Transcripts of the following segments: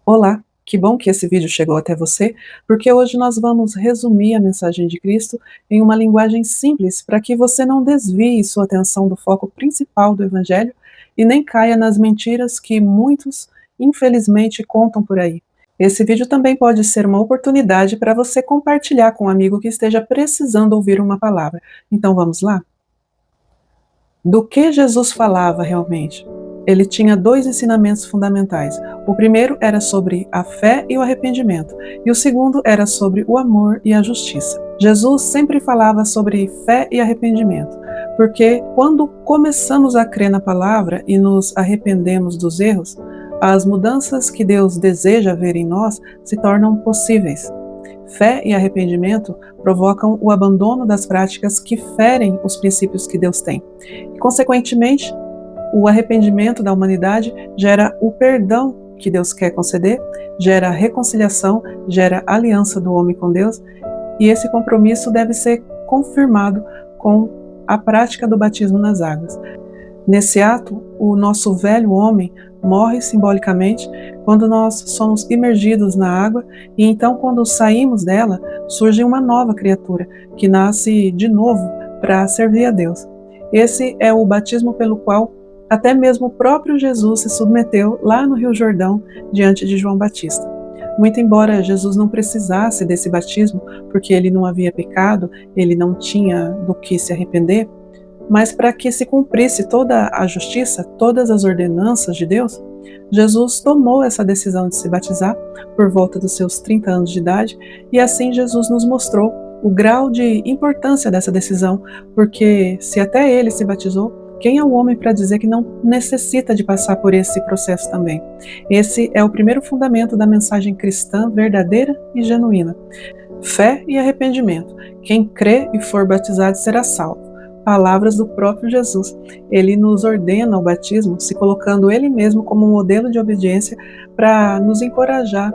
Olá, que bom que esse vídeo chegou até você, porque hoje nós vamos resumir a mensagem de Cristo em uma linguagem simples para que você não desvie sua atenção do foco principal do Evangelho e nem caia nas mentiras que muitos, infelizmente, contam por aí. Esse vídeo também pode ser uma oportunidade para você compartilhar com um amigo que esteja precisando ouvir uma palavra. Então vamos lá? Do que Jesus falava realmente? Ele tinha dois ensinamentos fundamentais. O primeiro era sobre a fé e o arrependimento, e o segundo era sobre o amor e a justiça. Jesus sempre falava sobre fé e arrependimento, porque quando começamos a crer na palavra e nos arrependemos dos erros, as mudanças que Deus deseja ver em nós se tornam possíveis. Fé e arrependimento provocam o abandono das práticas que ferem os princípios que Deus tem. E, consequentemente, o arrependimento da humanidade gera o perdão que Deus quer conceder, gera reconciliação, gera aliança do homem com Deus, e esse compromisso deve ser confirmado com a prática do batismo nas águas. Nesse ato, o nosso velho homem morre simbolicamente quando nós somos imergidos na água, e então, quando saímos dela, surge uma nova criatura que nasce de novo para servir a Deus. Esse é o batismo pelo qual até mesmo o próprio Jesus se submeteu lá no Rio Jordão diante de João Batista. Muito embora Jesus não precisasse desse batismo, porque ele não havia pecado, ele não tinha do que se arrepender, mas para que se cumprisse toda a justiça, todas as ordenanças de Deus, Jesus tomou essa decisão de se batizar por volta dos seus 30 anos de idade, e assim Jesus nos mostrou o grau de importância dessa decisão, porque se até ele se batizou, quem é o homem para dizer que não necessita de passar por esse processo também? Esse é o primeiro fundamento da mensagem cristã verdadeira e genuína. Fé e arrependimento. Quem crê e for batizado será salvo. Palavras do próprio Jesus. Ele nos ordena o batismo, se colocando ele mesmo como um modelo de obediência para nos encorajar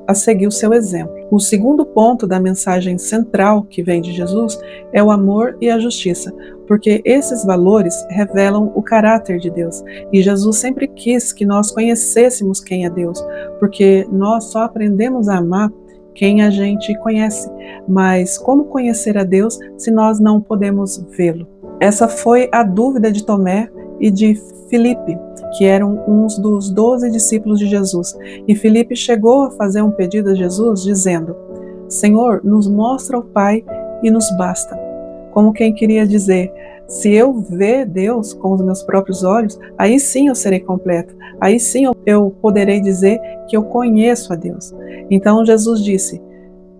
a seguir o seu exemplo. O segundo ponto da mensagem central que vem de Jesus é o amor e a justiça, porque esses valores revelam o caráter de Deus. E Jesus sempre quis que nós conhecêssemos quem é Deus, porque nós só aprendemos a amar quem a gente conhece. Mas como conhecer a Deus se nós não podemos vê-lo? Essa foi a dúvida de Tomé e de Filipe, que eram uns dos 12 discípulos de Jesus. E Filipe chegou a fazer um pedido a Jesus, dizendo: Senhor, nos mostra o Pai e nos basta. Como quem queria dizer: se eu ver Deus com os meus próprios olhos, aí sim eu serei completo, aí sim eu poderei dizer que eu conheço a Deus. Então Jesus disse: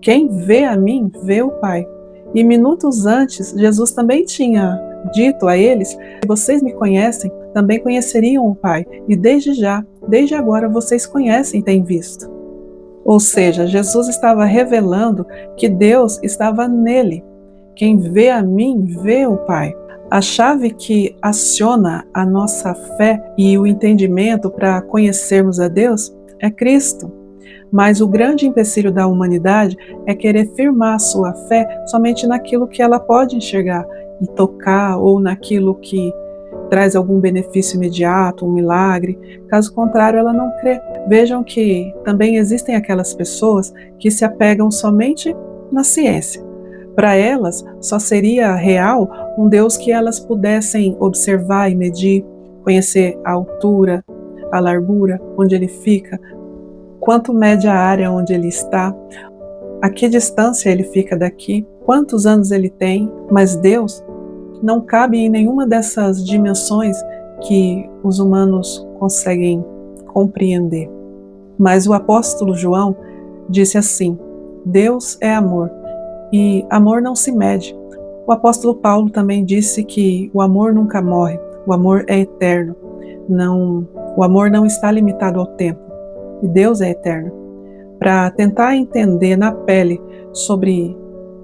quem vê a mim, vê o Pai. E minutos antes, Jesus também tinha dito a eles: se vocês me conhecem, também conheceriam o Pai. E desde agora, vocês conhecem e têm visto. Ou seja, Jesus estava revelando que Deus estava nele. Quem vê a mim, vê o Pai. A chave que aciona a nossa fé e o entendimento para conhecermos a Deus é Cristo. Mas o grande empecilho da humanidade é querer firmar a sua fé somente naquilo que ela pode enxergar e tocar, ou naquilo que traz algum benefício imediato, um milagre. Caso contrário, ela não crê. Vejam que também existem aquelas pessoas que se apegam somente na ciência. Para elas, só seria real um Deus que elas pudessem observar e medir, conhecer a altura, a largura, onde ele fica, quanto mede a área onde ele está, a que distância ele fica daqui, quantos anos ele tem. Mas Deus não cabe em nenhuma dessas dimensões que os humanos conseguem compreender. Mas o apóstolo João disse assim: Deus é amor, e amor não se mede. O apóstolo Paulo também disse que o amor nunca morre, o amor é eterno. O amor não está limitado ao tempo. E Deus é eterno. Para tentar entender na pele sobre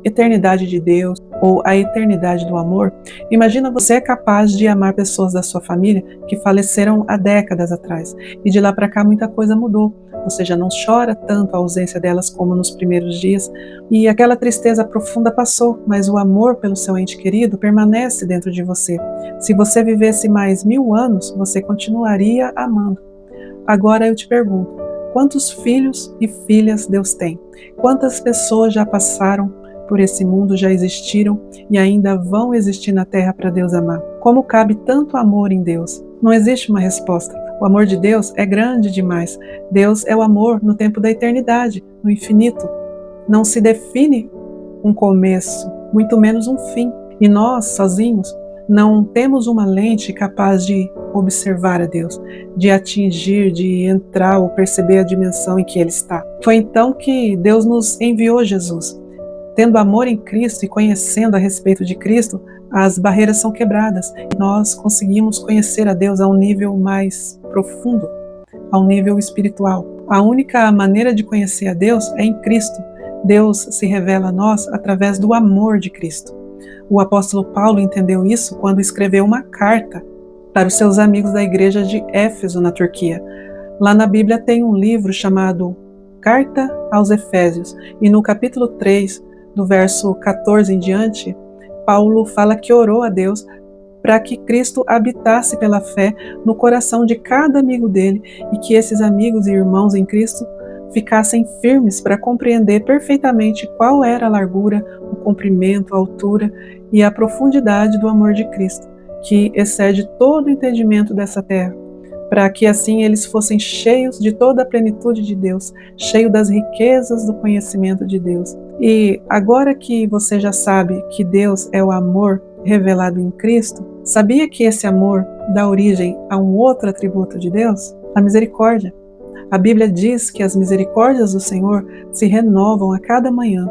eternidade de Deus ou a eternidade do amor, imagina você é capaz de amar pessoas da sua família que faleceram há décadas atrás, e de lá para cá muita coisa mudou. Você já não chora tanto a ausência delas como nos primeiros dias, e aquela tristeza profunda passou, mas o amor pelo seu ente querido permanece dentro de você. Se você vivesse mais 1000 anos, você continuaria amando. Agora eu te pergunto: Quantos filhos e filhas Deus tem? Quantas pessoas já passaram por esse mundo, já existiram e ainda vão existir na Terra para Deus amar? Como cabe tanto amor em Deus? Não existe uma resposta. O amor de Deus é grande demais. Deus é o amor no tempo da eternidade, no infinito. Não se define um começo, muito menos um fim. E nós, sozinhos, não temos uma lente capaz de observar a Deus, de atingir, de entrar ou perceber a dimensão em que Ele está. Foi então que Deus nos enviou Jesus. Tendo amor em Cristo e conhecendo a respeito de Cristo, as barreiras são quebradas. Nós conseguimos conhecer a Deus a um nível mais profundo, a um nível espiritual. A única maneira de conhecer a Deus é em Cristo. Deus se revela a nós através do amor de Cristo. O apóstolo Paulo entendeu isso quando escreveu uma carta para os seus amigos da igreja de Éfeso, na Turquia. Lá na Bíblia tem um livro chamado Carta aos Efésios, e no capítulo 3, do verso 14 em diante, Paulo fala que orou a Deus para que Cristo habitasse pela fé no coração de cada amigo dele e que esses amigos e irmãos em Cristo ficassem firmes para compreender perfeitamente qual era a largura, o comprimento, a altura e a profundidade do amor de Cristo, que excede todo o entendimento dessa terra, para que assim eles fossem cheios de toda a plenitude de Deus, cheios das riquezas do conhecimento de Deus. E agora que você já sabe que Deus é o amor revelado em Cristo, sabia que esse amor dá origem a um outro atributo de Deus? A misericórdia. A Bíblia diz que as misericórdias do Senhor se renovam a cada manhã.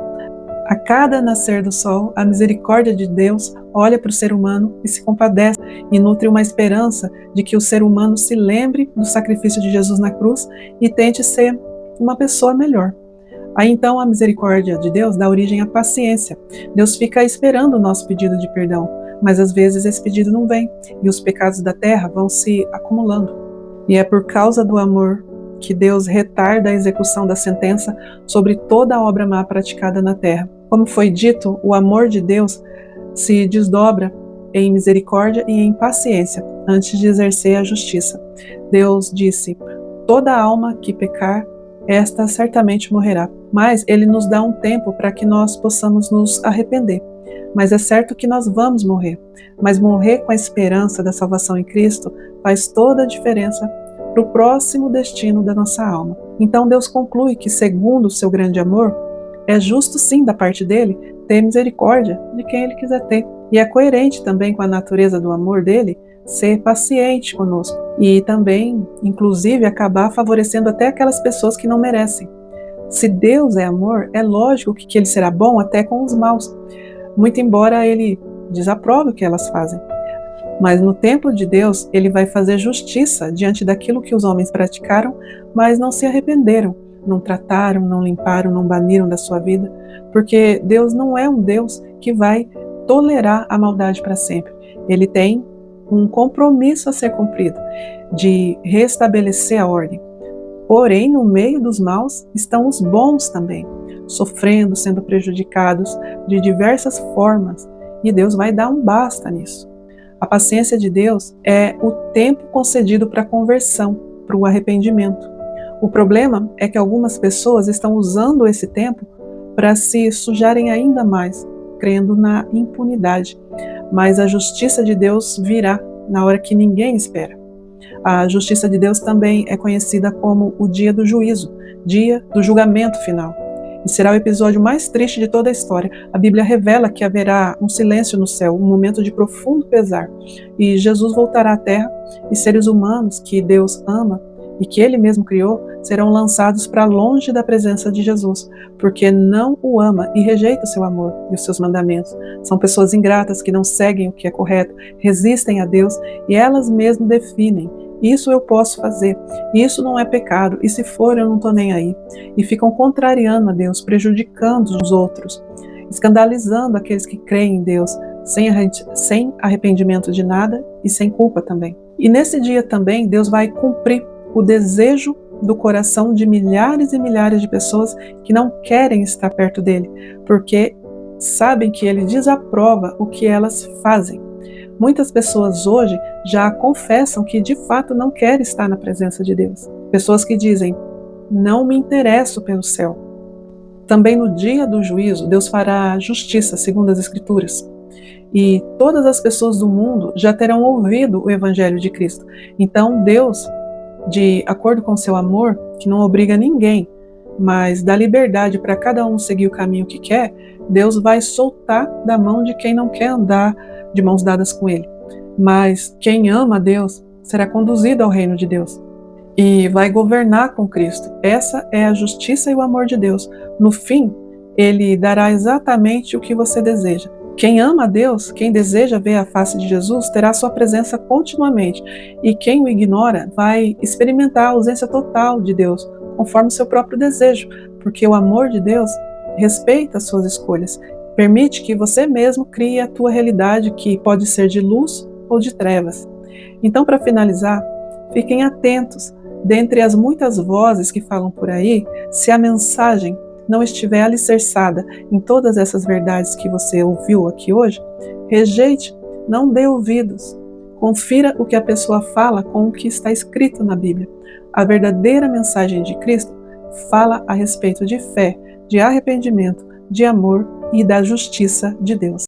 A cada nascer do sol, a misericórdia de Deus olha para o ser humano e se compadece e nutre uma esperança de que o ser humano se lembre do sacrifício de Jesus na cruz e tente ser uma pessoa melhor. Aí então a misericórdia de Deus dá origem à paciência. Deus fica esperando o nosso pedido de perdão, mas às vezes esse pedido não vem e os pecados da terra vão se acumulando. E é por causa do amor que Deus retarda a execução da sentença sobre toda a obra má praticada na terra. Como foi dito, o amor de Deus se desdobra em misericórdia e em paciência antes de exercer a justiça. Deus disse: toda alma que pecar, esta certamente morrerá. Mas Ele nos dá um tempo para que nós possamos nos arrepender. Mas é certo que nós vamos morrer. Mas morrer com a esperança da salvação em Cristo faz toda a diferença para o próximo destino da nossa alma. Então Deus conclui que, segundo o seu grande amor, é justo sim da parte dele ter misericórdia de quem ele quiser ter. E é coerente também com a natureza do amor dele ser paciente conosco. E também, inclusive, acabar favorecendo até aquelas pessoas que não merecem. Se Deus é amor, é lógico que ele será bom até com os maus, muito embora ele desaprove o que elas fazem. Mas no tempo de Deus, ele vai fazer justiça diante daquilo que os homens praticaram, mas não se arrependeram, não trataram, não limparam, não baniram da sua vida, porque Deus não é um Deus que vai tolerar a maldade para sempre. Ele tem um compromisso a ser cumprido, de restabelecer a ordem. Porém, no meio dos maus estão os bons também, sofrendo, sendo prejudicados de diversas formas, e Deus vai dar um basta nisso. A paciência de Deus é o tempo concedido para a conversão, para o arrependimento. O problema é que algumas pessoas estão usando esse tempo para se sujarem ainda mais, crendo na impunidade. Mas a justiça de Deus virá na hora que ninguém espera. A justiça de Deus também é conhecida como o dia do juízo, dia do julgamento final. E será o episódio mais triste de toda a história. A Bíblia revela que haverá um silêncio no céu, um momento de profundo pesar. E Jesus voltará à terra e seres humanos que Deus ama e que Ele mesmo criou serão lançados para longe da presença de Jesus, porque não o ama e rejeita o seu amor e os seus mandamentos. São pessoas ingratas que não seguem o que é correto, resistem a Deus e elas mesmas definem: isso eu posso fazer, isso não é pecado, e se for eu não estou nem aí. E ficam contrariando a Deus, prejudicando os outros, escandalizando aqueles que creem em Deus, sem arrependimento de nada e sem culpa também. E nesse dia também Deus vai cumprir o desejo do coração de milhares e milhares de pessoas que não querem estar perto dele, porque sabem que ele desaprova o que elas fazem. Muitas pessoas hoje já confessam que de fato não querem estar na presença de Deus. Pessoas que dizem: não me interesso pelo céu. Também no dia do juízo, Deus fará justiça, segundo as Escrituras. E todas as pessoas do mundo já terão ouvido o Evangelho de Cristo. Então, Deus, de acordo com seu amor, que não obriga ninguém, mas dá liberdade para cada um seguir o caminho que quer, Deus vai soltar da mão de quem não quer andar de mãos dadas com Ele. Mas quem ama a Deus será conduzido ao reino de Deus e vai governar com Cristo. Essa é a justiça e o amor de Deus. No fim, Ele dará exatamente o que você deseja. Quem ama a Deus, quem deseja ver a face de Jesus, terá sua presença continuamente. E quem o ignora vai experimentar a ausência total de Deus, conforme o seu próprio desejo, porque o amor de Deus respeita as suas escolhas, permite que você mesmo crie a tua realidade, que pode ser de luz ou de trevas. Então, para finalizar, fiquem atentos. Dentre as muitas vozes que falam por aí, se a mensagem não estiver alicerçada em todas essas verdades que você ouviu aqui hoje, rejeite, não dê ouvidos. Confira o que a pessoa fala com o que está escrito na Bíblia. A verdadeira mensagem de Cristo fala a respeito de fé, de arrependimento, de amor e da justiça de Deus.